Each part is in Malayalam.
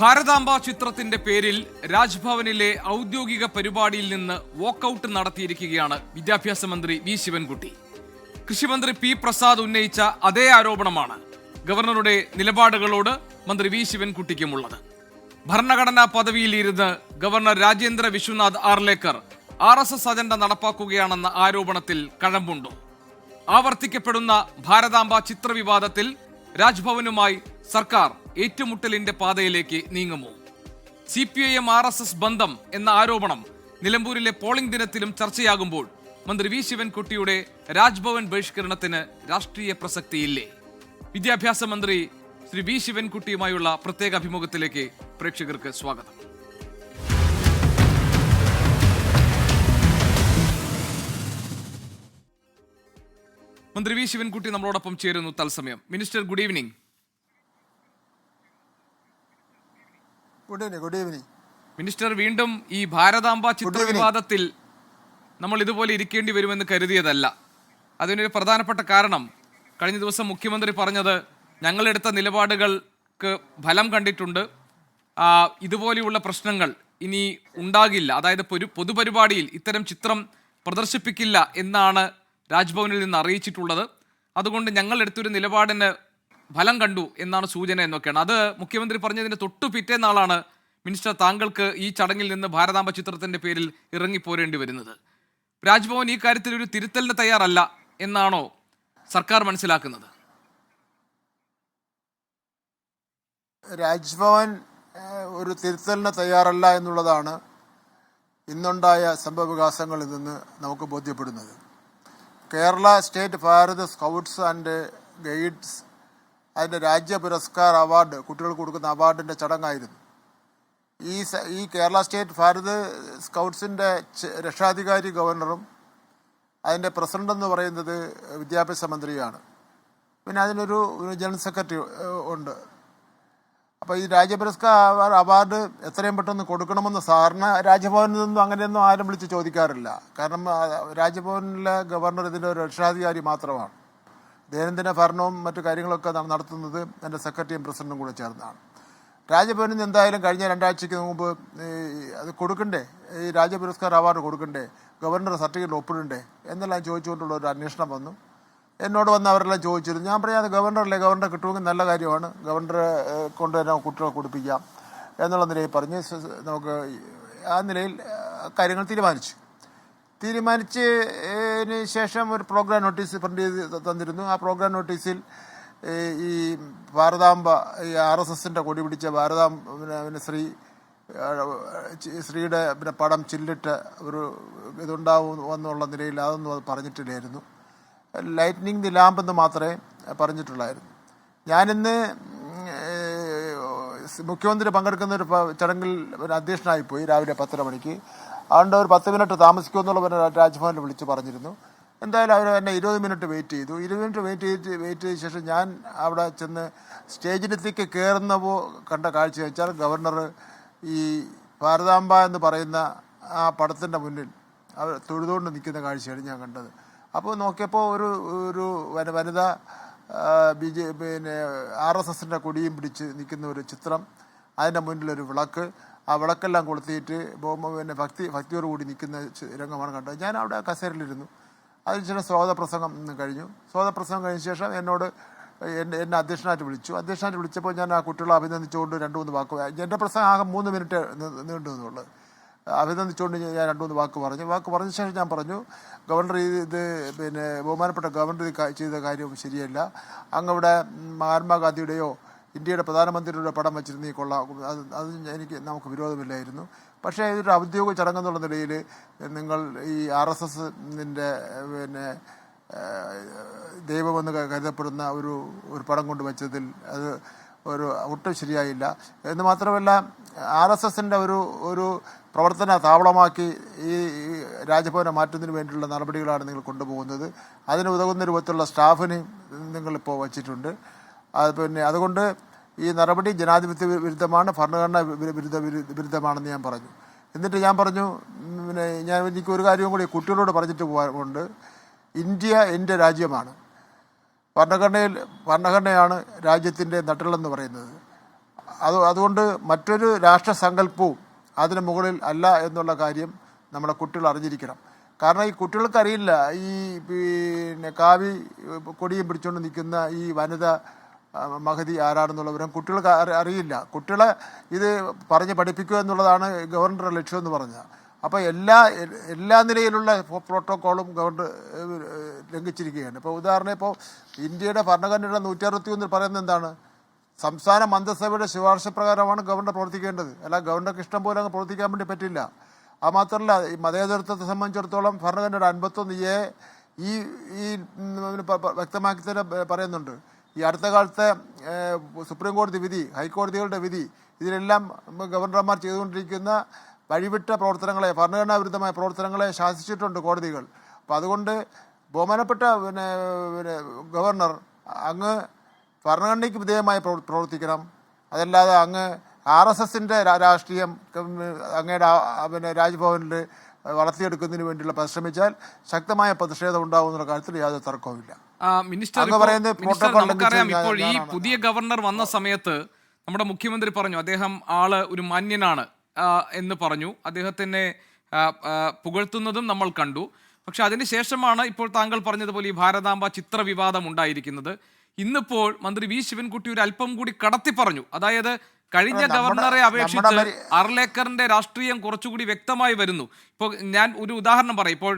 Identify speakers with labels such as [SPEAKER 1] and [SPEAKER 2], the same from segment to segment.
[SPEAKER 1] ഭാരതാംബ ചിത്രത്തിന്റെ പേരിൽ രാജ്ഭവനിലെ ഔദ്യോഗിക പരിപാടിയിൽ നിന്ന് വാക്കൌട്ട് നടത്തിയിരിക്കുകയാണ് വിദ്യാഭ്യാസ മന്ത്രി വി ശിവൻകുട്ടി. കൃഷിമന്ത്രി പി പ്രസാദ് ഉന്നയിച്ച അതേ ആരോപണമാണ് ഗവർണറുടെ നിലപാടുകളോട് മന്ത്രി വി ശിവൻകുട്ടിക്കുമുള്ളത്. ഭരണഘടനാ പദവിയിൽ ഇരുന്ന് governor Rajendra Vishwanath Arlekar RSS agenda നടപ്പാക്കുകയാണെന്ന ആരോപണത്തിൽ കഴമ്പുണ്ടോ? ആവർത്തിക്കപ്പെടുന്ന ഭാരതാംബ ചിത്രവിവാദത്തിൽ രാജ്ഭവനുമായി സർക്കാർ ഏറ്റുമുട്ടലിന്റെ പാതയിലേക്ക് നീങ്ങുമോ? CPIM RSS ബന്ധം എന്ന ആരോപണം നിലമ്പൂരിലെ പോളിംഗ് ദിനത്തിലും ചർച്ചയാകുമ്പോൾ മന്ത്രി വി ശിവൻകുട്ടിയുടെ രാജ്ഭവൻ ബഹിഷ്കരണത്തിന് രാഷ്ട്രീയ പ്രസക്തിയില്ലേ? വിദ്യാഭ്യാസ മന്ത്രി ശ്രീ വി ശിവൻകുട്ടിയുമായുള്ള പ്രത്യേക അഭിമുഖത്തിലേക്ക് പ്രേക്ഷകർക്ക് സ്വാഗതം. മന്ത്രി വി ശിവൻകുട്ടി നമ്മളോടൊപ്പം ചേരുന്നു തത്സമയം. Minister, good evening.
[SPEAKER 2] Good evening
[SPEAKER 1] minister, വീണ്ടും ഈ ഭാരതാംബ ചിത്രവിവാദത്തിൽ നമ്മൾ ഇതുപോലെ ഇരിക്കേണ്ടി വരുമെന്ന് കരുതിയതല്ല. അതിനൊരു പ്രധാനപ്പെട്ട കാരണം കഴിഞ്ഞ ദിവസം മുഖ്യമന്ത്രി പറഞ്ഞത് ഞങ്ങളെടുത്ത നിലപാടുകൾക്ക് ഫലം കണ്ടിട്ടുണ്ട്, ഇതുപോലെയുള്ള പ്രശ്നങ്ങൾ ഇനി ഉണ്ടാകില്ല, അതായത് പൊതുപരിപാടിയിൽ ഇത്തരം ചിത്രം പ്രദർശിപ്പിക്കില്ല എന്നാണ് രാജ്ഭവനിൽ നിന്ന് അറിയിച്ചിട്ടുള്ളത്. അതുകൊണ്ട് ഞങ്ങൾ എടുത്തൊരു നിലപാടിന് ഫലം കണ്ടു എന്നാണ് സൂചന എന്നൊക്കെയാണ്. അത് മുഖ്യമന്ത്രി പറഞ്ഞതിന് തൊട്ടു പിറ്റേന്നാളാണ് മിനിസ്റ്റർ താങ്കൾക്ക് ഈ ചടങ്ങിൽ നിന്ന് ഭാരതാംബ ചിത്രത്തിന്റെ പേരിൽ ഇറങ്ങിപ്പോരേണ്ടി വരുന്നത്. രാജ്ഭവൻ ഈ കാര്യത്തിൽ ഒരു തിരുത്തലിന് തയ്യാറല്ല എന്നാണോ സർക്കാർ മനസ്സിലാക്കുന്നത്?
[SPEAKER 2] രാജ്ഭവൻ ഒരു തിരുത്തലിന് തയ്യാറല്ല എന്നുള്ളതാണ് ഇന്നുണ്ടായ സംഭവവികാസങ്ങളിൽ നിന്ന് നമുക്ക് ബോധ്യപ്പെടുന്നത്. Kerala state Bharat scouts and guides അതിൻ്റെ രാജ്യ പുരസ്കാർ അവാർഡ്, കുട്ടികൾക്ക് കൊടുക്കുന്ന അവാർഡിൻ്റെ ചടങ്ങായിരുന്നു. ഈ കേരള സ്റ്റേറ്റ് ഭാരത് സ്കൗട്ട്സിൻ്റെ രക്ഷാധികാരി ഗവർണറും അതിൻ്റെ പ്രസിഡന്റ് എന്ന് പറയുന്നത് വിദ്യാഭ്യാസ മന്ത്രിയാണ്. പിന്നെ അതിനൊരു ജനറൽ സെക്രട്ടറി ഉണ്ട്. അപ്പോൾ ഈ രാജ്യ പുരസ്കാർ അവാർഡ് എത്രയും പെട്ടെന്ന് കൊടുക്കണമെന്ന് സാറിന് രാജ്ഭവനിൽ നിന്നും അങ്ങനെയൊന്നും ആരും വിളിച്ച് ചോദിക്കാറില്ല. കാരണം രാജ്ഭവനിലെ ഗവർണർ ഇതിൻ്റെ ഒരു രക്ഷാധികാരി മാത്രമാണ്. ദൈനംദിന ഭരണവും മറ്റു കാര്യങ്ങളൊക്കെ നടത്തുന്നത് എൻ്റെ സെക്രട്ടറിയും പ്രസിഡന്റും കൂടെ ചേർന്നാണ്. രാജ്ഭവനിൽ നിന്ന് എന്തായാലും കഴിഞ്ഞ 2 ആഴ്ചയ്ക്ക് മുമ്പ് അത് കൊടുക്കണ്ടേ, ഈ രാജ്യ പുരസ്കാർ അവാർഡ് കൊടുക്കണ്ടേ, ഗവർണർ സർട്ടിഫിക്കറ്റ് ഒപ്പിടണ്ടേ എന്നെല്ലാം ചോദിച്ചുകൊണ്ടുള്ള ഒരു അന്വേഷണം വന്നു. എന്നോട് വന്ന് അവരെല്ലാം ചോദിച്ചിരുന്നു. ഞാൻ പറയാം, അത് ഗവർണറല്ലേ, ഗവർണർ കിട്ടുമെങ്കിൽ നല്ല കാര്യമാണ്, ഗവർണറെ കൊണ്ട് തന്നെ കുട്ടികളെ കൊടുപ്പിക്കാം എന്നുള്ള നിലയിൽ പറഞ്ഞ് നമുക്ക് ആ നിലയിൽ കാര്യങ്ങൾ തീരുമാനിച്ചതിന് ശേഷം ഒരു പ്രോഗ്രാം നോട്ടീസ് പ്രിന്റ് ചെയ്ത് തന്നിരുന്നു. ആ പ്രോഗ്രാം നോട്ടീസിൽ ഈ ഭാരതാംബ, ഈ RSSന്റെ കൊടി പിടിച്ച ഭാരതാംബ ശ്രീയുടെ പിന്നെ പടം ചില്ലിട്ട് ഒരു ഇതുണ്ടാവുമെന്നുള്ള നിലയിൽ അതൊന്നും അത് പറഞ്ഞിട്ടില്ലായിരുന്നു. ലൈറ്റ്നിങ് ദി ലാമ്പ് എന്ന് മാത്രമേ പറഞ്ഞിട്ടുള്ളായിരുന്നു. ഞാനിന്ന് മുഖ്യമന്ത്രി പങ്കെടുക്കുന്ന ഒരു ചടങ്ങിൽ അധ്യക്ഷനായിപ്പോയി രാവിലെ 10:30 മണിക്ക്. അതുകൊണ്ട് ഒരു 10 മിനിറ്റ് താമസിക്കുമെന്നുള്ള രാജ്ഭവനിൽ വിളിച്ച് പറഞ്ഞിരുന്നു. എന്തായാലും അവർ എന്നെ 20 മിനിറ്റ് വെയിറ്റ് ചെയ്തു. 20 മിനിറ്റ് വെയിറ്റ് ചെയ്ത ശേഷം ഞാൻ അവിടെ ചെന്ന് സ്റ്റേജിലെത്തേക്ക് കയറുന്നപ്പോൾ കണ്ട കാഴ്ച വെച്ചാൽ ഗവർണർ ഈ ഭാരതാംബ എന്ന് പറയുന്ന ആ പടത്തിൻ്റെ മുന്നിൽ അവർ തൊഴുതുകൊണ്ട് നിൽക്കുന്ന കാഴ്ചയാണ് ഞാൻ കണ്ടത്. അപ്പോൾ നോക്കിയപ്പോൾ ഒരു വനിത പിന്നെ RSSന്റെ കൊടിയും പിടിച്ച് നിൽക്കുന്ന ഒരു ചിത്രം, അതിൻ്റെ മുന്നിലൊരു വിളക്ക്, ആ വിളക്കെല്ലാം കൊളുത്തിയിട്ട് പിന്നെ ഭക്തിയോടുകൂടി നിൽക്കുന്ന രംഗമാണ് കണ്ടത്. ഞാൻ അവിടെ കസേരയിലിരുന്നു. അതിനുശേഷം സ്വാഗതപ്രസംഗം കഴിഞ്ഞു. സ്വാഗതപ്രസംഗം കഴിഞ്ഞ ശേഷം എന്നെ അധ്യക്ഷനായിട്ട് വിളിച്ചപ്പോൾ ഞാൻ ആ കുട്ടികളെ അഭിനന്ദിച്ചുകൊണ്ട് 2-3 വാക്ക്, എൻ്റെ പ്രസംഗം ആകെ 3 മിനിറ്റ് നീണ്ടു എന്നുള്ളത്, അഭിനന്ദിച്ചുകൊണ്ട് ഞാൻ 2-3 വാക്ക് പറഞ്ഞ ശേഷം ഞാൻ പറഞ്ഞു, ഗവർണർ ഇത് പിന്നെ ബഹുമാനപ്പെട്ട ഗവർണർ ചെയ്ത കാര്യം ശരിയല്ല. അങ്ങവിടെ മഹാത്മാഗാന്ധിയുടെയോ ഇന്ത്യയുടെ പ്രധാനമന്ത്രിയുടെ പടം വെച്ചിരുന്നെങ്കിൽ കൊള്ളാം, അത് നമുക്ക് വിരോധമില്ലായിരുന്നു. പക്ഷേ ഇതൊരു ഔദ്യോഗിക ചടങ്ങെന്നുള്ള നിലയിൽ നിങ്ങൾ ഈ RSSന്റെ പിന്നെ ദൈവമെന്ന് കരുതപ്പെടുന്ന ഒരു പടം കൊണ്ട് വെച്ചതിൽ അത് ഒട്ടും ശരിയായില്ല. എന്ന് മാത്രമല്ല, RSSന്റെ ഒരു പ്രവർത്തന താവളമാക്കി ഈ രാജ്ഭവനെ മാറ്റുന്നതിന് വേണ്ടിയുള്ള നടപടികളാണ് നിങ്ങൾ കൊണ്ടുപോകുന്നത്. അതിന് ഉതകുന്ന രൂപത്തിലുള്ള സ്റ്റാഫിനെയും നിങ്ങളിപ്പോൾ വച്ചിട്ടുണ്ട്. പിന്നെ അതുകൊണ്ട് ഈ നടപടി ജനാധിപത്യ വിരുദ്ധമാണ്, ഭരണഘടനാ വിരുദ്ധമാണെന്ന് ഞാൻ പറഞ്ഞു. എന്നിട്ട് ഞാൻ പറഞ്ഞു, പിന്നെ എനിക്കൊരു കാര്യവും കൂടി കുട്ടികളോട് പറഞ്ഞിട്ട് പോകാറുണ്ട്. ഇന്ത്യ എൻ്റെ രാജ്യമാണ്, ഭരണഘടനയാണ് രാജ്യത്തിൻ്റെ നട്ടെല്ലെന്ന് പറയുന്നത്. അതുകൊണ്ട് മറ്റൊരു രാഷ്ട്രസങ്കല്പവും അതിന് മുകളിൽ അല്ല എന്നുള്ള കാര്യം നമ്മുടെ കുട്ടികൾ അറിഞ്ഞിരിക്കണം. കാരണം ഈ കുട്ടികൾക്ക് അറിയില്ല ഈ പിന്നെ കാവി കൊടിയും പിടിച്ചുകൊണ്ട് നിൽക്കുന്ന ഈ വനിത മഹതി ആരാണെന്നുള്ളവരും കുട്ടികൾക്ക് അറിയില്ല. കുട്ടികളെ ഇത് പറഞ്ഞ് പഠിപ്പിക്കുക എന്നുള്ളതാണ് ഗവർണറുടെ ലക്ഷ്യം എന്ന് പറഞ്ഞത്. അപ്പോൾ എല്ലാ നിലയിലുള്ള പ്രോട്ടോക്കോളും ഗവൺമെൻറ് ലംഘിച്ചിരിക്കുകയാണ്. ഇപ്പോൾ ഉദാഹരണം, ഇപ്പോൾ ഇന്ത്യയുടെ ഭരണഘടനയുടെ 161 പറയുന്നത് എന്താണ്? സംസ്ഥാന മന്ത്രിസഭയുടെ ശുപാർശ പ്രകാരമാണ് ഗവർണർ പ്രവർത്തിക്കേണ്ടത്. അല്ല ഗവർണർക്ക് ഇഷ്ടം പോലെ അങ്ങ് പ്രവർത്തിക്കാൻ വേണ്ടി പറ്റില്ല. അത് മാത്രമല്ല, ഈ മതേതരത്വത്തെ സംബന്ധിച്ചിടത്തോളം ഭരണഘടനയുടെ 51A ഈ വ്യക്തമാക്കി തന്നെ പറയുന്നുണ്ട്. ഈ അടുത്ത കാലത്തെ സുപ്രീം കോടതി വിധി, ഹൈക്കോടതികളുടെ വിധി, ഇതിലെല്ലാം ഗവർണർമാർ ചെയ്തുകൊണ്ടിരിക്കുന്ന വഴിവിട്ട പ്രവർത്തനങ്ങളെ, ഭരണഘടനാ വിരുദ്ധമായ പ്രവർത്തനങ്ങളെ ശാസിച്ചിട്ടുണ്ട് കോടതികൾ. അപ്പോൾ അതുകൊണ്ട് ബഹുമാനപ്പെട്ട ഗവർണർ അങ്ങ് ഭരണഘടനയ്ക്ക് വിധേയമായി പ്രവർത്തിക്കണം. അതല്ലാതെ അങ്ങ് RSSന്റെ രാഷ്ട്രീയം അങ്ങയുടെ രാജ്ഭവനിൽ വളർത്തിയെടുക്കുന്നതിന് വേണ്ടിയുള്ള പരിശ്രമിച്ചാൽ ശക്തമായ പ്രതിഷേധം ഉണ്ടാകുന്ന കാര്യത്തിൽ യാതൊരു തർക്കവുമില്ല.
[SPEAKER 1] നമുക്കറിയാം, ഇപ്പോൾ ഈ പുതിയ ഗവർണർ വന്ന സമയത്ത് നമ്മുടെ മുഖ്യമന്ത്രി പറഞ്ഞു അദ്ദേഹം ആള് ഒരു മാന്യനാണ് എന്ന് പറഞ്ഞു. അദ്ദേഹത്തിനെ പുകഴ്ത്തുന്നതും നമ്മൾ കണ്ടു. പക്ഷെ അതിനുശേഷമാണ് ഇപ്പോൾ താങ്കൾ പറഞ്ഞതുപോലെ ഈ ഭാരതാംബ ചിത്ര വിവാദം ഉണ്ടായിരിക്കുന്നത്. ഇന്നിപ്പോൾ മന്ത്രി വി ശിവൻകുട്ടി ഒരു അല്പം കൂടി കടത്തി പറഞ്ഞു. അതായത് കഴിഞ്ഞ ഗവർണറെ അപേക്ഷിച്ച് അർലേക്കറിന്റെ രാഷ്ട്രീയം കുറച്ചുകൂടി വ്യക്തമായി വരുന്നു. ഇപ്പോൾ ഞാൻ ഒരു ഉദാഹരണം പറയും. ഇപ്പോൾ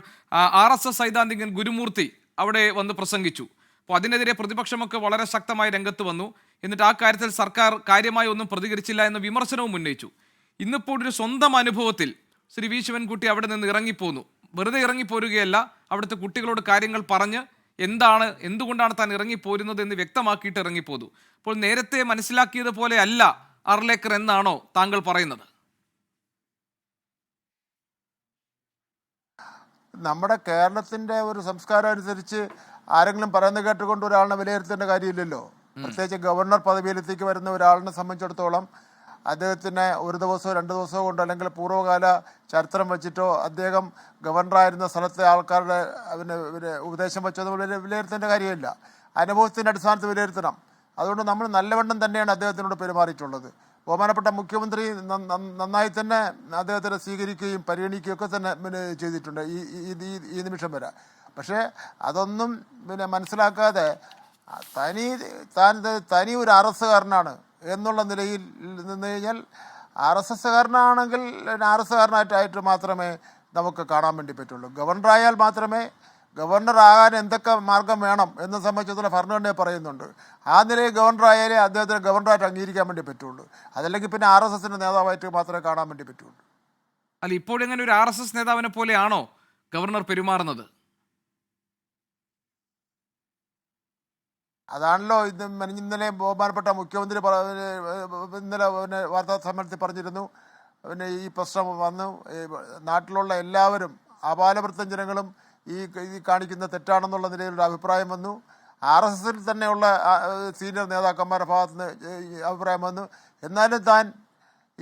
[SPEAKER 1] RSS സൈദ്ധാന്തികൻ ഗുരുമൂർത്തി അവിടെ വന്ന് പ്രസംഗിച്ചു. അപ്പോൾ അതിനെതിരെ പ്രതിപക്ഷമൊക്കെ വളരെ ശക്തമായി രംഗത്ത് വന്നു. എന്നിട്ട് ആ കാര്യത്തിൽ സർക്കാർ കാര്യമായി ഒന്നും പ്രതികരിച്ചില്ല എന്ന വിമർശനവും ഉന്നയിച്ചു. ഇന്നിപ്പോൾ ഒരു സ്വന്തം അനുഭവത്തിൽ ശ്രീ വി ശിവൻകുട്ടി അവിടെ നിന്ന് ഇറങ്ങിപ്പോന്നു. വെറുതെ ഇറങ്ങിപ്പോരുകയല്ല, അവിടുത്തെ കുട്ടികളോട് കാര്യങ്ങൾ പറഞ്ഞ് എന്തുകൊണ്ടാണ് താൻ ഇറങ്ങിപ്പോരുന്നത് എന്ന് വ്യക്തമാക്കിയിട്ട് ഇറങ്ങിപ്പോന്നു. അപ്പോൾ നേരത്തെ മനസ്സിലാക്കിയതുപോലെ അല്ല അർലേക്കർ എന്നാണോ താങ്കൾ പറയുന്നത്?
[SPEAKER 2] നമ്മുടെ കേരളത്തിന്റെ ഒരു സംസ്കാരം അനുസരിച്ച് ആരെങ്കിലും പറയുന്നത് കേട്ടുകൊണ്ട് ഒരാളിനെ വിലയിരുത്തേണ്ട കാര്യമില്ലല്ലോ. പ്രത്യേകിച്ച് ഗവർണർ പദവിയിലെത്തിക്ക് വരുന്ന ഒരാളിനെ സംബന്ധിച്ചിടത്തോളം അദ്ദേഹത്തിന് ഒരു ദിവസമോ 2 ദിവസമോ കൊണ്ടോ അല്ലെങ്കിൽ പൂർവ്വകാല ചരിത്രം വെച്ചിട്ടോ അദ്ദേഹം ഗവർണറായിരുന്ന സ്ഥലത്തെ ആൾക്കാരുടെ ഉപദേശം വെച്ചോ വിലയിരുത്തേണ്ട കാര്യമില്ല. അനുഭവത്തിൻ്റെ അടിസ്ഥാനത്തിൽ വിലയിരുത്തണം. അതുകൊണ്ട് നമ്മൾ നല്ലവണ്ണം തന്നെയാണ് അദ്ദേഹത്തിനോട് പെരുമാറിയിട്ടുള്ളത്. ബഹുമാനപ്പെട്ട മുഖ്യമന്ത്രി നന്നായി തന്നെ അദ്ദേഹത്തിനെ സ്വീകരിക്കുകയും പരിഗണിക്കുകയും ഒക്കെ തന്നെ ചെയ്തിട്ടുണ്ട് ഈ നിമിഷം വരെ. പക്ഷേ അതൊന്നും മനസ്സിലാക്കാതെ തനി ഒരു RSകാരനാണ് എന്നുള്ള നിലയിൽ നിന്ന് കഴിഞ്ഞാൽ RSകാരനാണെങ്കിൽ RSകാരനായിട്ട് മാത്രമേ നമുക്ക് കാണാൻ വേണ്ടി പറ്റുള്ളൂ. ഗവർണറായാൽ മാത്രമേ ഗവർണറാകാൻ എന്തൊക്കെ മാർഗം വേണം എന്നെ സംബന്ധിച്ചിടത്തോളം ഭരണഘടനയെ പറയുന്നുണ്ട്. ആ നിലയിൽ ഗവർണറായാലേ അദ്ദേഹത്തിന് ഗവർണറായിട്ട് അംഗീകരിക്കാൻ വേണ്ടി പറ്റുള്ളൂ. അതല്ലെങ്കിൽ പിന്നെ RSSന്റെ നേതാവായിട്ട് മാത്രമേ കാണാൻ വേണ്ടി പറ്റുള്ളൂ.
[SPEAKER 1] അല്ല, ഇപ്പോഴെങ്ങനെ ഒരു RSS നേതാവിനെ പോലെയാണോ ഗവർണർ പെരുമാറുന്നത്?
[SPEAKER 2] അതാണല്ലോ ഇന്നലെ ബഹുമാനപ്പെട്ട മുഖ്യമന്ത്രി ഇന്നലെ വാർത്താ സമ്മേളനത്തിൽ പറഞ്ഞിരുന്നു. ഈ പ്രശ്നം വന്നു, നാട്ടിലുള്ള എല്ലാവരും അപാലവൃത്തം ജനങ്ങളും ഈ കാണിക്കുന്ന തെറ്റാണെന്നുള്ള നിലയിലുള്ള അഭിപ്രായം വന്നു. RSSൽ തന്നെയുള്ള സീനിയർ നേതാക്കന്മാരുടെ ഭാഗത്ത് നിന്ന് അഭിപ്രായം വന്നു. എന്നാലും താൻ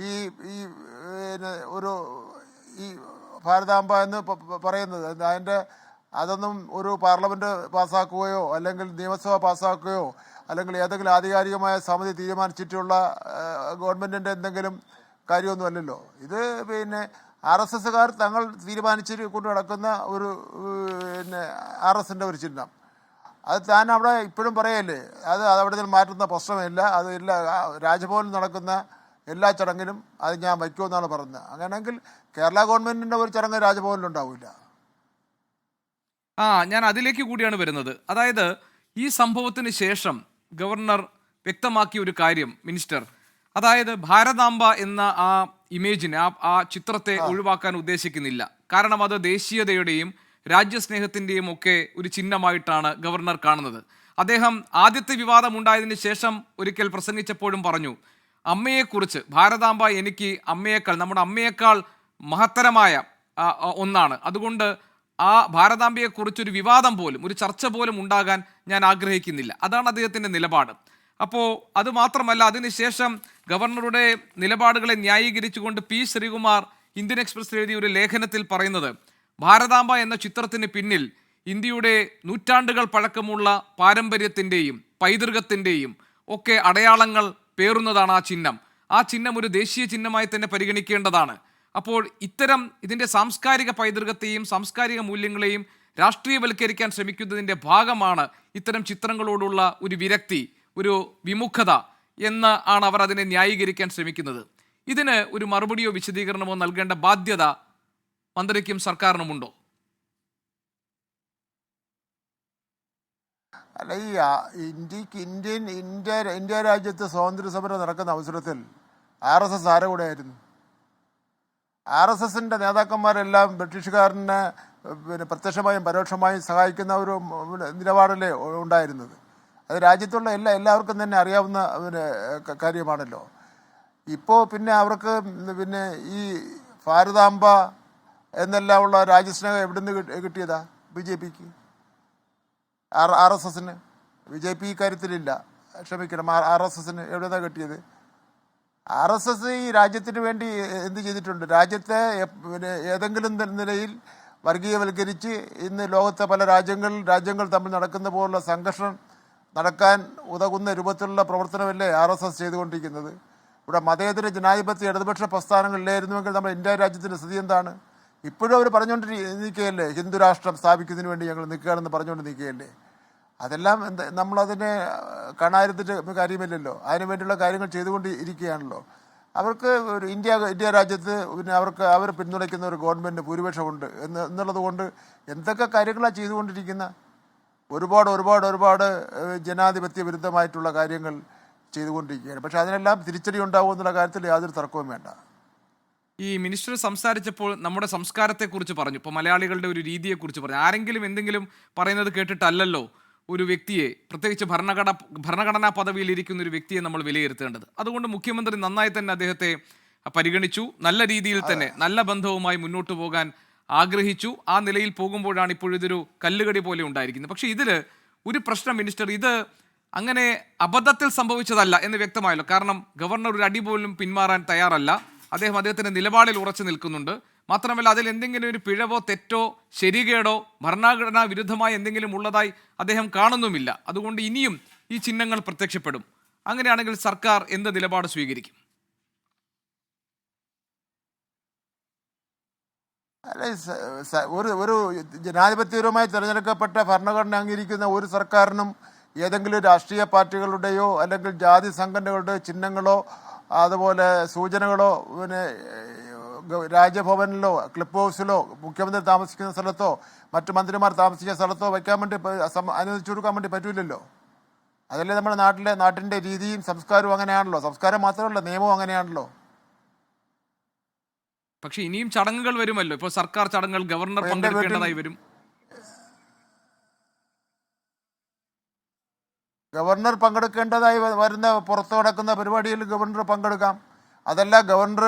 [SPEAKER 2] ഈ ഭാരതാംബ എന്ന് പറയുന്നത് അതൊന്നും ഒരു പാർലമെൻറ്റ് പാസ്സാക്കുകയോ അല്ലെങ്കിൽ നിയമസഭ പാസ്സാക്കുകയോ അല്ലെങ്കിൽ ഏതെങ്കിലും ആധികാരികമായ സമിതി തീരുമാനിച്ചിട്ടുള്ള ഗവൺമെൻറ്റിൻ്റെ എന്തെങ്കിലും കാര്യമൊന്നുമല്ലല്ലോ. ഇത് RSSകാർ തങ്ങൾ തീരുമാനിച്ചിട്ട് കൊണ്ട് നടക്കുന്ന ഒരു RSന്റെ ഒരു ചിഹ്നം. അത് താൻ അവിടെ ഇപ്പോഴും പറയല്ലേ, അത് അവിടെ നിന്ന് മാറ്റുന്ന പ്രശ്നമില്ല. അത് രാജ്ഭവനിൽ നടക്കുന്ന എല്ലാ ചടങ്ങിനും അത് ഞാൻ വയ്ക്കുമെന്നാണ് പറഞ്ഞത്. അങ്ങനെയെങ്കിൽ കേരള ഗവൺമെൻറ്റിൻ്റെ ഒരു ചടങ്ങ് രാജ്ഭവനിലുണ്ടാവില്ല.
[SPEAKER 1] ഞാൻ അതിലേക്ക് കൂടിയാണ് വരുന്നത്. അതായത് ഈ സംഭവത്തിന് ശേഷം ഗവർണർ വ്യക്തമാക്കിയ ഒരു കാര്യം മിനിസ്റ്റർ, അതായത് ഭാരതാംബ എന്ന ആ ഇമേജിനെ, ആ ചിത്രത്തെ ഒഴിവാക്കാൻ ഉദ്ദേശിക്കുന്നില്ല. കാരണം അത് ദേശീയതയുടെയും രാജ്യസ്നേഹത്തിൻ്റെയും ഒക്കെ ഒരു ചിഹ്നമായിട്ടാണ് ഗവർണർ കാണുന്നത്. അദ്ദേഹം ആദ്യത്തെ വിവാദം ഉണ്ടായതിന് ശേഷം ഒരിക്കൽ പ്രസംഗിച്ചപ്പോഴും പറഞ്ഞു, അമ്മയെക്കുറിച്ച് ഭാരതാംബ എനിക്ക് നമ്മുടെ അമ്മയേക്കാൾ മഹത്തരമായ ഒന്നാണ്. അതുകൊണ്ട് ആ ഭാരതാംബയെക്കുറിച്ചൊരു വിവാദം പോലും, ഒരു ചർച്ച പോലും ഉണ്ടാകാൻ ഞാൻ ആഗ്രഹിക്കുന്നില്ല. അതാണ് അദ്ദേഹത്തിൻ്റെ നിലപാട്. അപ്പോൾ അതുമാത്രമല്ല, അതിനുശേഷം ഗവർണറുടെ നിലപാടുകളെ ന്യായീകരിച്ചുകൊണ്ട് P. ശ്രീകുമാർ ഇന്ത്യൻ എക്സ്പ്രസ് എഴുതിയ ഒരു ലേഖനത്തിൽ പറയുന്നത്, ഭാരതാംബ എന്ന ചിത്രത്തിന് പിന്നിൽ ഇന്ത്യയുടെ നൂറ്റാണ്ടുകൾ പഴക്കമുള്ള പാരമ്പര്യത്തിൻ്റെയും പൈതൃകത്തിൻ്റെയും ഒക്കെ അടയാളങ്ങൾ പേറുന്നതാണ് ആ ചിഹ്നം. ആ ചിഹ്നം ഒരു ദേശീയ ചിഹ്നമായി തന്നെ പരിഗണിക്കേണ്ടതാണ്. അപ്പോൾ ഇത്തരം ഇതിൻ്റെ സാംസ്കാരിക പൈതൃകത്തെയും സാംസ്കാരിക മൂല്യങ്ങളെയും രാഷ്ട്രീയവൽക്കരിക്കാൻ ശ്രമിക്കുന്നതിൻ്റെ ഭാഗമാണ് ഇത്തരം ചിത്രങ്ങളോടുള്ള ഒരു വിരക്തി, ഒരു വിമുഖത എന്ന് ആണ് അവർ അതിനെ ന്യായീകരിക്കാൻ ശ്രമിക്കുന്നത്. ഇതിന് ഒരു മറുപടിയോ വിശദീകരണമോ നൽകേണ്ട ബാധ്യത മന്ത്രിക്കും സർക്കാരിനുമുണ്ടോ?
[SPEAKER 2] അല്ല, ഇന്ത്യ രാജ്യത്ത് സ്വാതന്ത്ര്യ സമരം നടക്കുന്ന അവസരത്തിൽ RSS ആരുടെ കൂടെ ആയിരുന്നു? RSSന്റെ നേതാക്കന്മാരെല്ലാം ബ്രിട്ടീഷുകാരനെ പ്രത്യക്ഷമായും പരോക്ഷമായും സഹായിക്കുന്ന ഒരു നിലപാടല്ലേ ഉണ്ടായിരുന്നത്. അത് രാജ്യത്തുള്ള എല്ലാവർക്കും തന്നെ അറിയാവുന്ന കാര്യമാണല്ലോ. ഇപ്പോൾ പിന്നെ അവർക്ക് ഈ ഭാരതാംബ എന്നെല്ലാം ഉള്ള രാജ്യസ്നേഹം എവിടെ നിന്ന് കിട്ടിയതാ? BJPക്ക്, RSSന്. BJP ഈ കാര്യത്തിലില്ല, ക്ഷമിക്കണം. RSSന് എവിടെയാണ് കിട്ടിയത്? RSS ഈ രാജ്യത്തിന് വേണ്ടി എന്ത് ചെയ്തിട്ടുണ്ട്? രാജ്യത്തെ ഏതെങ്കിലും നിലയിൽ വർഗീയവൽക്കരിച്ച് ഇന്ന് ലോകത്തെ പല രാജ്യങ്ങൾ തമ്മിൽ നടക്കുന്ന പോലുള്ള സംഘർഷം നടക്കാൻ ഉതകുന്ന രൂപത്തിലുള്ള പ്രവർത്തനമല്ലേ RSS ചെയ്തുകൊണ്ടിരിക്കുന്നത്? ഇവിടെ മതേതര ജനാധിപത്യ ഇടതുപക്ഷ പ്രസ്ഥാനങ്ങളിലായിരുന്നുവെങ്കിൽ നമ്മുടെ ഇന്ത്യ രാജ്യത്തിൻ്റെ സ്ഥിതി എന്താണ്? ഇപ്പോഴും അവർ നിൽക്കുകയല്ലേ, ഹിന്ദു രാഷ്ട്രം സ്ഥാപിക്കുന്നതിന് വേണ്ടി ഞങ്ങൾ നിൽക്കുകയാണെന്ന് പറഞ്ഞുകൊണ്ട് നിൽക്കുകയല്ലേ. അതെല്ലാം നമ്മളതിനെ കാണാതിരുന്നിട്ട് കാര്യമില്ലല്ലോ. അതിനു വേണ്ടിയുള്ള കാര്യങ്ങൾ ചെയ്തുകൊണ്ട് ഇരിക്കുകയാണല്ലോ. അവർക്ക് ഒരു ഇന്ത്യ രാജ്യത്ത് അവർ പിന്തുണയ്ക്കുന്ന ഒരു ഗവൺമെൻറ് ഭൂരിപക്ഷമുണ്ട് എന്നുള്ളത് കൊണ്ട് എന്തൊക്കെ കാര്യങ്ങളാണ് ചെയ്തുകൊണ്ടിരിക്കുന്ന? ഒരുപാട് ജനാധിപത്യ വിരുദ്ധമായിട്ടുള്ള കാര്യങ്ങൾ ചെയ്തുകൊണ്ടിരിക്കുകയാണ്. പക്ഷെ അതിനെല്ലാം തിരിച്ചടി ഉണ്ടാവും എന്നുള്ള കാര്യത്തിൽ യാതൊരു തർക്കവും വേണ്ട.
[SPEAKER 1] ഈ മിനിസ്റ്റർ സംസാരിച്ചപ്പോൾ നമ്മുടെ സംസ്കാരത്തെക്കുറിച്ച് പറഞ്ഞു, ഇപ്പോൾ മലയാളികളുടെ ഒരു രീതിയെക്കുറിച്ച് പറഞ്ഞു. ആരെങ്കിലും എന്തെങ്കിലും പറയുന്നത് കേട്ടിട്ടല്ലല്ലോ ഒരു വ്യക്തിയെ, പ്രത്യേകിച്ച് ഭരണഘടനാ പദവിയിൽ ഇരിക്കുന്ന ഒരു വ്യക്തിയെ നമ്മൾ വിലയിരുത്തേണ്ടത്. അതുകൊണ്ട് മുഖ്യമന്ത്രി നന്നായി തന്നെ അദ്ദേഹത്തെ പരിഗണിച്ചു, നല്ല രീതിയിൽ തന്നെ നല്ല ബന്ധവുമായി മുന്നോട്ട് പോകാൻ ആഗ്രഹിച്ചു. ആ നിലയിൽ പോകുമ്പോഴാണ് ഇപ്പോഴിതൊരു കല്ലുകടി പോലെ ഉണ്ടായിരിക്കുന്നത്. പക്ഷേ ഇതിൽ ഒരു പ്രശ്നം മിനിസ്റ്റർ, ഇത് അങ്ങനെ അബദ്ധത്തിൽ സംഭവിച്ചതല്ല എന്ന് വ്യക്തമായല്ലോ. കാരണം ഗവർണർ ഒരു അടി പോലും പിന്മാറാൻ തയ്യാറല്ല. അദ്ദേഹത്തിൻ്റെ നിലപാടിൽ ഉറച്ചു നിൽക്കുന്നുണ്ട്. മാത്രമല്ല അതിൽ എന്തെങ്കിലും ഒരു പിഴവോ തെറ്റോ ശരികേടോ ഭരണഘടനാ വിരുദ്ധമായി എന്തെങ്കിലും ഉള്ളതായി അദ്ദേഹം കാണുന്നുമില്ല. അതുകൊണ്ട് ഇനിയും ഈ ചിഹ്നങ്ങൾ പ്രത്യക്ഷപ്പെടും. അങ്ങനെയാണെങ്കിൽ സർക്കാർ എന്ത് നിലപാട് സ്വീകരിക്കും?
[SPEAKER 2] അല്ല, ഒരു ജനാധിപത്യപരമായി തിരഞ്ഞെടുക്കപ്പെട്ട ഭരണഘടന അംഗീകരിക്കുന്ന ഒരു സർക്കാരിനും ഏതെങ്കിലും രാഷ്ട്രീയ പാർട്ടികളുടെയോ അല്ലെങ്കിൽ ജാതി സംഘടനകളുടെ ചിഹ്നങ്ങളോ അതുപോലെ സൂചനകളോ രാജ്ഭവനിലോ ക്ലിപ്പ് ഹൗസിലോ മുഖ്യമന്ത്രി താമസിക്കുന്ന സ്ഥലത്തോ മറ്റു മന്ത്രിമാർ താമസിക്കുന്ന സ്ഥലത്തോ വയ്ക്കാൻ വേണ്ടി അനുവദിച്ചു കൊടുക്കാൻ വേണ്ടി പറ്റില്ലല്ലോ. അതല്ലേ നമ്മുടെ നാട്ടിൻ്റെ രീതിയും സംസ്കാരവും അങ്ങനെയാണല്ലോ. സംസ്കാരം മാത്രമല്ല, നിയമവും അങ്ങനെയാണല്ലോ.
[SPEAKER 1] പക്ഷെ ഇനിയും ചടങ്ങുകൾ വരുമല്ലോ. ഇപ്പോൾ സർക്കാർ ചടങ്ങുകൾ ഗവർണർ പങ്കെടുക്കേണ്ടതായി വരും.
[SPEAKER 2] ഗവർണർ പങ്കെടുക്കേണ്ടതായി വരുന്ന പുറത്തു നടക്കുന്ന പരിപാടിയിൽ ഗവർണർ പങ്കെടുക്കാം. അതല്ല, ഗവർണർ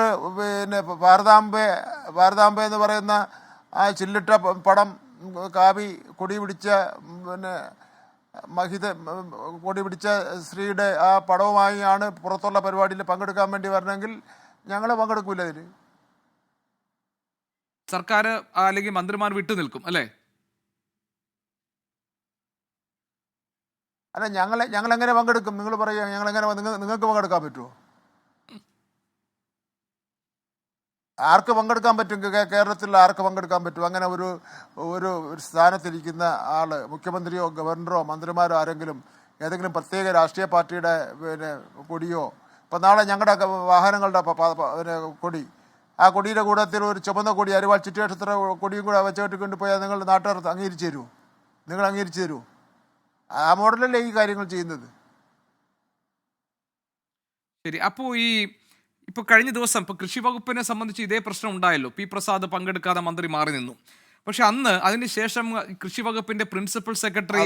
[SPEAKER 2] ഭാരതാംബ എന്ന് പറയുന്ന ആ ചില്ലിട്ട പടം കാവി കൊടി പിടിച്ച കൊടി പിടിച്ച സ്ത്രീയുടെ ആ പടവുമായി ആണ് പുറത്തുള്ള പരിപാടിയിൽ പങ്കെടുക്കാൻ വേണ്ടി വരണമെങ്കിൽ ഞങ്ങൾ പങ്കെടുക്കൂല. അതിൽ
[SPEAKER 1] സർക്കാർ അല്ലെങ്കിൽ മന്ത്രിമാർ വിട്ടു നിൽക്കും അല്ലേ?
[SPEAKER 2] അല്ല, ഞങ്ങളെങ്ങനെ പങ്കെടുക്കും? നിങ്ങൾ പറയുക, നിങ്ങൾക്ക് പങ്കെടുക്കാൻ പറ്റുമോ? ആർക്ക് പങ്കെടുക്കാൻ പറ്റും? കേരളത്തിൽ ആർക്ക് പങ്കെടുക്കാൻ പറ്റും? അങ്ങനെ ഒരു സ്ഥാനത്തിരിക്കുന്ന ആൾ, മുഖ്യമന്ത്രിയോ ഗവർണറോ മന്ത്രിമാരോ ആരെങ്കിലും ഏതെങ്കിലും പ്രത്യേക രാഷ്ട്രീയ പാർട്ടിയുടെ കൊടിയോ, ഇപ്പം നാളെ ഞങ്ങളുടെ വാഹനങ്ങളുടെ കൊടി, ആ കൊടിയുടെ കൂടത്തിൽ ഒരു ചുമന്ന കൊടി, അരിവാൾ ചുറ്റുവട്ടത്ര കൊടിയും കൂടെ വെച്ചോട്ട് കൊണ്ടുപോയാൽ നിങ്ങൾ നാട്ടുകാർ അംഗീകരിച്ചു തരുമോ? നിങ്ങൾ അംഗീകരിച്ചു തരുമോ? ആ മോഡലല്ലേ ഈ കാര്യങ്ങൾ ചെയ്യുന്നത്.
[SPEAKER 1] ശരി. അപ്പോൾ ഇപ്പോൾ കഴിഞ്ഞ ദിവസം ഇപ്പോൾ കൃഷി വകുപ്പിനെ സംബന്ധിച്ച് ഇതേ പ്രശ്നം ഉണ്ടായല്ലോ. പി പ്രസാദ് പങ്കെടുക്കാതെ മന്ത്രി മാറി നിന്നു. പക്ഷെ അന്ന് അതിനുശേഷം കൃഷി വകുപ്പിന്റെ പ്രിൻസിപ്പൽ സെക്രട്ടറി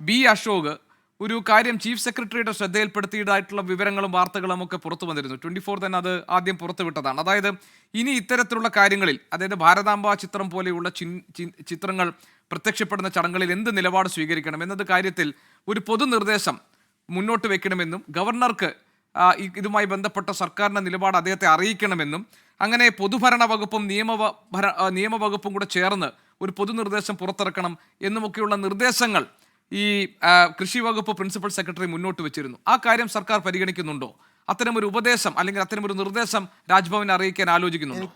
[SPEAKER 1] ബി അശോക് ഒരു കാര്യം ചീഫ് സെക്രട്ടറിയുടെ ശ്രദ്ധയിൽപ്പെടുത്തിയതായിട്ടുള്ള വിവരങ്ങളും വാർത്തകളും ഒക്കെ പുറത്തു വന്നിരുന്നു. 24 തന്നെ അത് ആദ്യം പുറത്തുവിട്ടതാണ്. അതായത് ഇനി ഇത്തരത്തിലുള്ള കാര്യങ്ങളിൽ, അതായത് ഭാരതാംബ ചിത്രം പോലെയുള്ള ചിത്രങ്ങൾ പ്രത്യക്ഷപ്പെടുന്ന ചടങ്ങുകളിൽ എന്ത് നിലപാട് സ്വീകരിക്കണം എന്നത് കാര്യത്തിൽ ഒരു പൊതു നിർദ്ദേശം മുന്നോട്ട് വെക്കണമെന്നും ഗവർണർക്ക് ഇതുമായി ബന്ധപ്പെട്ട സർക്കാരിൻ്റെ നിലപാട് അദ്ദേഹത്തെ അറിയിക്കണമെന്നും, അങ്ങനെ പൊതുഭരണ വകുപ്പും നിയമവകുപ്പും കൂടെ ചേർന്ന് ഒരു പൊതുനിർദ്ദേശം പുറത്തിറക്കണം എന്നുമൊക്കെയുള്ള നിർദ്ദേശങ്ങൾ ഈ കൃഷി വകുപ്പ് പ്രിൻസിപ്പൽ സെക്രട്ടറി മുന്നോട്ട് വെച്ചിരുന്നു. ആ കാര്യം സർക്കാർ പരിഗണിക്കുന്നുണ്ടോ? അത്തരമൊരു ഉപദേശം അല്ലെങ്കിൽ അത്തരമൊരു നിർദ്ദേശം രാജ്ഭവനെ അറിയിക്കാൻ ആലോചിക്കുന്നുണ്ടോ?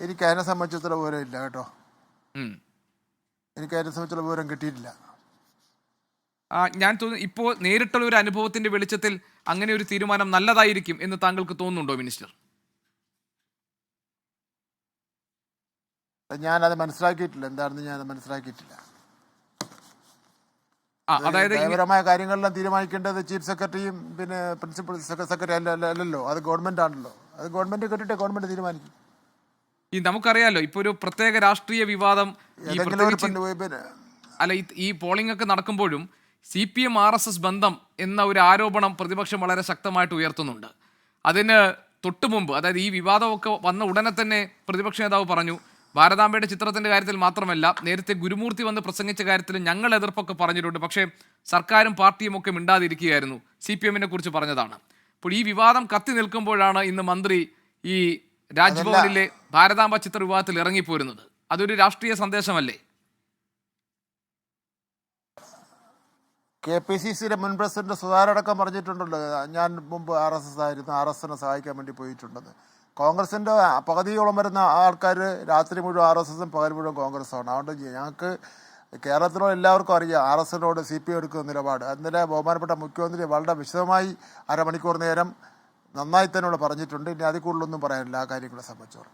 [SPEAKER 2] എനിക്ക് അതിനെ സംബന്ധിച്ചിടത്തോളം വിവരം ഇല്ല കേട്ടോ.
[SPEAKER 1] ഉം.
[SPEAKER 2] എനിക്ക് അതിനെ സംബന്ധിച്ചുള്ള വിവരം കിട്ടിയിട്ടില്ല.
[SPEAKER 1] ഞാൻ തോന്നുന്നു ഇപ്പോൾ നേരിട്ടുള്ള ഒരു അനുഭവത്തിന്റെ വെളിച്ചത്തിൽ അങ്ങനെ ഒരു തീരുമാനം നല്ലതായിരിക്കും എന്ന് താങ്കൾക്ക് തോന്നുന്നുണ്ടോ മിനിസ്റ്റർ?
[SPEAKER 2] ഞാനത് മനസ്സിലാക്കിയിട്ടില്ല. എന്താണെന്ന് ഞാൻ മനസ്സിലാക്കിയിട്ടില്ല.
[SPEAKER 1] അതായത്
[SPEAKER 2] നയപരമായ കാര്യങ്ങളെല്ലാം തീരുമാനിക്കേണ്ടത് ചീഫ് സെക്രട്ടറിയും പിന്നെ പ്രിൻസിപ്പൽ സെക്രട്ടറി അല്ലല്ലോ. അത് ഗവൺമെന്റ് ആണല്ലോ. അത് ഗവൺമെന്റ് കേട്ടിട്ട് ഗവൺമെന്റ് തീരുമാനിക്കും.
[SPEAKER 1] ഈ നമുക്കറിയാലോ ഇപ്പൊ ഒരു പ്രത്യേക രാഷ്ട്രീയ വിവാദം അല്ല ഈ പോളിംഗ് ഒക്കെ നടക്കുമ്പോഴും CPM RSS ബന്ധം എന്ന ഒരു ആരോപണം പ്രതിപക്ഷം വളരെ ശക്തമായിട്ട് ഉയർത്തുന്നുണ്ട്. അതിന് തൊട്ടു മുമ്പ്, അതായത് ഈ വിവാദമൊക്കെ വന്ന ഉടനെ തന്നെ പ്രതിപക്ഷ നേതാവ് പറഞ്ഞു, ഭാരതാംബയുടെ ചിത്രത്തിന്റെ കാര്യത്തിൽ മാത്രമല്ല നേരത്തെ ഗുരുമൂർത്തി വന്ന് പ്രസംഗിച്ച കാര്യത്തിൽ ഞങ്ങൾ എതിർപ്പൊക്കെ പറഞ്ഞിട്ടുണ്ട്, പക്ഷേ സർക്കാരും പാർട്ടിയും ഒക്കെ മിണ്ടാതിരിക്കുകയായിരുന്നു. CPM-നെ കുറിച്ച് പറഞ്ഞതാണ്. അപ്പോൾ ഈ വിവാദം കത്തി നിൽക്കുമ്പോഴാണ് ഇന്ന് മന്ത്രി ഈ രാജ്ഭവനിലെ ഭാരതാംബ ചിത്ര വിവാദത്തിൽ ഇറങ്ങിപ്പോരുന്നത്. അതൊരു രാഷ്ട്രീയ സന്ദേശമല്ലേ?
[SPEAKER 2] KPCCയുടെ മുൻ പ്രസിഡന്റ് സുധാരടക്കം പറഞ്ഞിട്ടുണ്ടല്ലോ, ഞാൻ മുമ്പ് RSS ആയിരുന്നു, RSSനെ സഹായിക്കാൻ വേണ്ടി പോയിട്ടുണ്ടെന്ന്. കോൺഗ്രസിന്റെ പകുതിയോളം വരുന്ന ആൾക്കാർ രാത്രി മുഴുവൻ RSSും പകൽ മുഴുവൻ കോൺഗ്രസ്സാണ്. അതുകൊണ്ട് ഞങ്ങൾക്ക് കേരളത്തിലുള്ള എല്ലാവർക്കും അറിയാം RSSനോട് CPM എടുക്കുന്ന നിലപാട്. അതിൻ്റെ ബഹുമാനപ്പെട്ട മുഖ്യമന്ത്രി വളരെ വിശദമായി അരമണിക്കൂർ നേരം നന്നായി തന്നെ ഇവിടെ പറഞ്ഞിട്ടുണ്ട്. ഇനി അതിൽ കൂടുതലൊന്നും പറയാനില്ല ആ കാര്യങ്ങളെ സംബന്ധിച്ചോളം.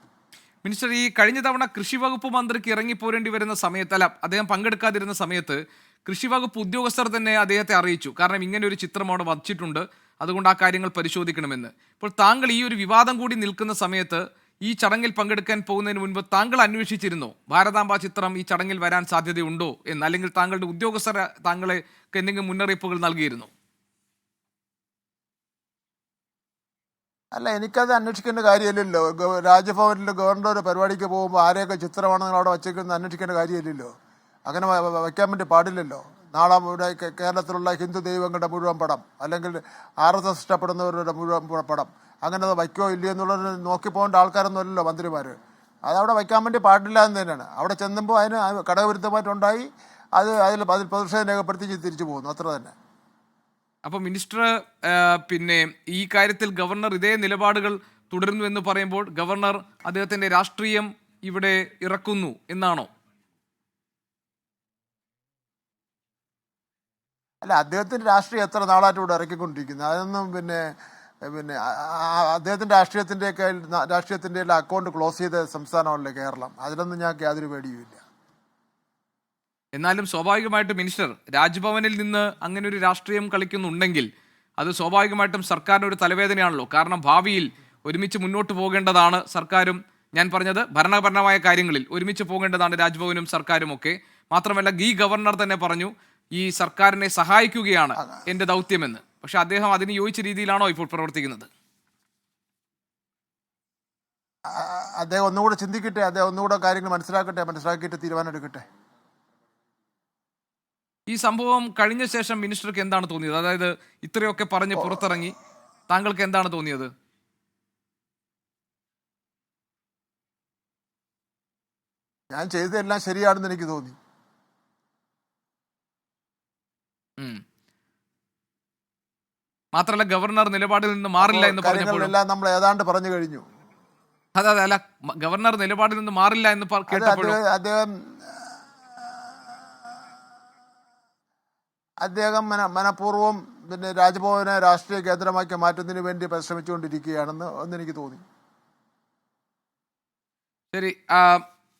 [SPEAKER 1] മിനിസ്റ്റർ, ഈ കഴിഞ്ഞ തവണ കൃഷി വകുപ്പ് മന്ത്രിക്ക് ഇറങ്ങിപ്പോരേണ്ടി വരുന്ന സമയത്ത്, അല്ല അദ്ദേഹം പങ്കെടുക്കാതിരുന്ന സമയത്ത് കൃഷി വകുപ്പ് ഉദ്യോഗസ്ഥർ തന്നെ അദ്ദേഹത്തെ അറിയിച്ചു, കാരണം ഇങ്ങനെ ഒരു ചിത്രം അവിടെ വച്ചിട്ടുണ്ട്, അതുകൊണ്ട് ആ കാര്യങ്ങൾ പരിശോധിക്കണമെന്ന്. ഇപ്പോൾ താങ്കൾ ഈ ഒരു വിവാദം കൂടി നിൽക്കുന്ന സമയത്ത് ഈ ചടങ്ങിൽ പങ്കെടുക്കാൻ പോകുന്നതിന് മുൻപ് താങ്കൾ അന്വേഷിച്ചിരുന്നോ ഭാരതാംബ ചിത്രം ഈ ചടങ്ങിൽ വരാൻ സാധ്യതയുണ്ടോ എന്ന്? അല്ലെങ്കിൽ താങ്കളുടെ ഉദ്യോഗസ്ഥർ താങ്കളെ എന്തെങ്കിലും മുന്നറിയിപ്പുകൾ നൽകിയിരുന്നോ?
[SPEAKER 2] അല്ല, എനിക്കത് അന്വേഷിക്കേണ്ട കാര്യമില്ലല്ലോ. രാജ്ഭവനിൽ ഗവർണർ ഒരു പരിപാടിക്ക് പോകുമ്പോൾ ആരെയൊക്കെ ചിത്രമാണ് നിങ്ങൾ അവിടെ വച്ചേക്കുന്നത് അന്വേഷിക്കേണ്ട കാര്യമില്ലല്ലോ. അങ്ങനെ വയ്ക്കാൻ വേണ്ടി പാടില്ലല്ലോ. നാളെ ഇവിടെ കേരളത്തിലുള്ള ഹിന്ദു ദൈവങ്ങളുടെ മുഴുവൻ പടം, അല്ലെങ്കിൽ RSS ഇഷ്ടപ്പെടുന്നവരുടെ മുഴുവൻ പടം, അങ്ങനെ അത് വയ്ക്കോ ഇല്ലയോ എന്നുള്ളത് നോക്കി പോകേണ്ട ആൾക്കാരൊന്നും അല്ലല്ലോ മന്ത്രിമാർ. അതവിടെ വയ്ക്കാൻ വേണ്ടി പാടില്ല എന്ന് തന്നെയാണ്. അവിടെ ചെന്നുമ്പോൾ അതിന് ഘടകവിരുദ്ധമായിട്ടുണ്ടായി, അതിൽ പ്രതിഷേധം രേഖപ്പെടുത്തി തിരിച്ചു പോകുന്നു, അത്ര തന്നെ.
[SPEAKER 1] അപ്പോൾ മിനിസ്റ്റർ, പിന്നെ ഈ കാര്യത്തിൽ ഗവർണർ ഇതേ നിലപാടുകൾ തുടരുന്നു എന്ന് പറയുമ്പോൾ ഗവർണർ അദ്ദേഹത്തിന്റെ രാഷ്ട്രീയം ഇവിടെ ഇറക്കുന്നു എന്നാണോ?
[SPEAKER 2] അല്ല, അദ്ദേഹത്തിൻ്റെ രാഷ്ട്രീയം എത്ര നാളായിട്ട് ഇവിടെ ഇറക്കിക്കൊണ്ടിരിക്കുന്നത്. അതൊന്നും പിന്നെ അദ്ദേഹത്തിൻ്റെ രാഷ്ട്രീയത്തിൻ്റെ എല്ലാം അക്കൗണ്ട് ക്ലോസ് ചെയ്ത സംസ്ഥാനമല്ലേ കേരളം. അതിലൊന്നും ഞങ്ങൾക്ക് യാതൊരു പേടിയുമില്ല.
[SPEAKER 1] എന്നാലും സ്വാഭാവികമായിട്ടും മിനിസ്റ്റർ, രാജ്ഭവനിൽ നിന്ന് അങ്ങനെ ഒരു രാഷ്ട്രീയം കളിക്കുന്നുണ്ടെങ്കിൽ അത് സ്വാഭാവികമായിട്ടും സർക്കാരിന് ഒരു തലവേദനയാണല്ലോ. കാരണം ഭാവിയിൽ ഒരുമിച്ച് മുന്നോട്ട് പോകേണ്ടതാണ് സർക്കാരും, ഞാൻ പറഞ്ഞത് ഭരണപരമായ കാര്യങ്ങളിൽ ഒരുമിച്ച് പോകേണ്ടതാണ് രാജ്ഭവനും സർക്കാരും ഒക്കെ. മാത്രമല്ല ഈ ഗവർണർ തന്നെ പറഞ്ഞു ഈ സർക്കാരിനെ സഹായിക്കുകയാണ് എൻ്റെ ദൗത്യമെന്ന്. പക്ഷെ അദ്ദേഹം അതിന് യോജിച്ച രീതിയിലാണോ ഇപ്പോൾ പ്രവർത്തിക്കുന്നത്?
[SPEAKER 2] അദ്ദേഹം ഒന്നുകൂടെ ചിന്തിക്കട്ടെ, അദ്ദേഹം ഒന്നുകൂടെ കാര്യങ്ങൾ മനസ്സിലാക്കിയിട്ട് തീരുമാനം എടുക്കട്ടെ.
[SPEAKER 1] ഈ സംഭവം കഴിഞ്ഞ ശേഷം മിനിസ്റ്റർക്ക് എന്താണ് തോന്നിയത്? അതായത് ഇത്രയൊക്കെ പറഞ്ഞ് പുറത്തിറങ്ങി താങ്കൾക്ക് എന്താണ് തോന്നിയത്?
[SPEAKER 2] ഞാൻ ചെയ്തതെല്ലാം ശരിയാണെന്ന് എനിക്ക് തോന്നി.
[SPEAKER 1] മാത്രമല്ല ഗവർണർ നിലപാടിൽ നിന്ന് മാറില്ല എന്ന്
[SPEAKER 2] പറഞ്ഞപ്പോഴെല്ലാം നമ്മൾ ഏതാണ്ട് പറഞ്ഞു കഴിഞ്ഞു.
[SPEAKER 1] അതെ, അല്ല, ഗവർണർ നിലപാടിൽ നിന്ന് മാറില്ല എന്ന് കേട്ടപ്പോഴും
[SPEAKER 2] അദ്ദേഹം മനഃപൂർവ്വം പിന്നെ രാജ്ഭവനെ രാഷ്ട്രീയ കേന്ദ്രമാക്കി മാറ്റുന്നതിന് വേണ്ടി പരിശ്രമിച്ചുകൊണ്ടിരിക്കുകയാണെന്ന് എനിക്ക് തോന്നി.
[SPEAKER 1] ശരി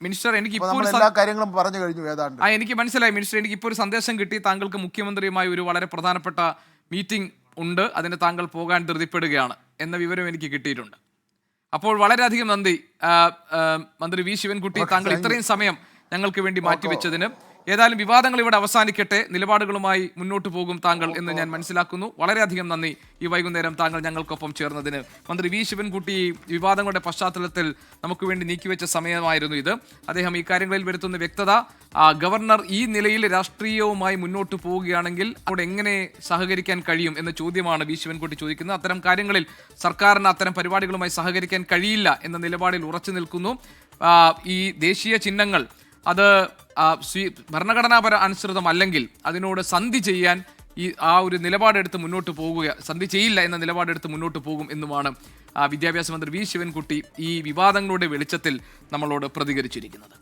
[SPEAKER 1] മിനിസ്റ്റർ, എനിക്ക്
[SPEAKER 2] എല്ലാ കാര്യങ്ങളും പറഞ്ഞു കഴിഞ്ഞു ഏതാണ്ട്.
[SPEAKER 1] എനിക്ക് മനസ്സിലായി മിനിസ്റ്റർ. എനിക്ക് ഇപ്പോൾ ഒരു സന്ദേശം കിട്ടി, താങ്കൾക്ക് മുഖ്യമന്ത്രിയുമായി ഒരു വളരെ പ്രധാനപ്പെട്ട മീറ്റിംഗ് ഉണ്ട്, അതിന് താങ്കൾ പോകാൻ ധൃതിപ്പെടുകയാണ് എന്ന വിവരം എനിക്ക് കിട്ടിയിട്ടുണ്ട്. അപ്പോൾ വളരെയധികം നന്ദി മന്ത്രി വി ശിവൻകുട്ടി, താങ്കൾ ഇത്രയും സമയം ഞങ്ങൾക്ക് വേണ്ടി മാറ്റിവെച്ചതിന്. ഏതായാലും വിവാദങ്ങൾ ഇവിടെ അവസാനിക്കട്ടെ, നിലപാടുകളുമായി മുന്നോട്ട് പോകും താങ്കൾ എന്ന് ഞാൻ മനസ്സിലാക്കുന്നു. വളരെയധികം നന്ദി ഈ വൈകുന്നേരം താങ്കൾ ഞങ്ങൾക്കൊപ്പം ചേർന്നതിന്. മന്ത്രി വി ശിവൻകുട്ടി വിവാദങ്ങളുടെ പശ്ചാത്തലത്തിൽ നമുക്ക് വേണ്ടി നീക്കിവെച്ച സമയമായിരുന്നു ഇത്. അദ്ദേഹം ഈ കാര്യങ്ങളിൽ വരുത്തുന്ന വ്യക്തത, ഗവർണർ ഈ നിലയിൽ രാഷ്ട്രീയവുമായി മുന്നോട്ട് പോവുകയാണെങ്കിൽ അവിടെ എങ്ങനെ സഹകരിക്കാൻ കഴിയും എന്ന ചോദ്യമാണ് വി ശിവൻകുട്ടി ചോദിക്കുന്നത്. അത്തരം കാര്യങ്ങളിൽ സർക്കാരിന് അത്തരം പരിപാടികളുമായി സഹകരിക്കാൻ കഴിയില്ല എന്ന നിലപാടിൽ ഉറച്ചു നിൽക്കുന്നു. ഈ ദേശീയ ചിഹ്നങ്ങൾ അത് ഭരണഘടനാപര അനുസൃതമല്ലെങ്കിൽ അതിനോട് സന്ധി ചെയ്യാൻ ആ ഒരു നിലപാടെടുത്ത് മുന്നോട്ട് പോകുക, സന്ധി ചെയ്യില്ല എന്ന നിലപാടെടുത്ത് മുന്നോട്ട് പോകും എന്നുമാണ് വിദ്യാഭ്യാസ മന്ത്രി വി ശിവൻകുട്ടി ഈ വിവാദങ്ങളുടെ വെളിച്ചത്തിൽ നമ്മളോട് പ്രതികരിച്ചിരിക്കുന്നത്.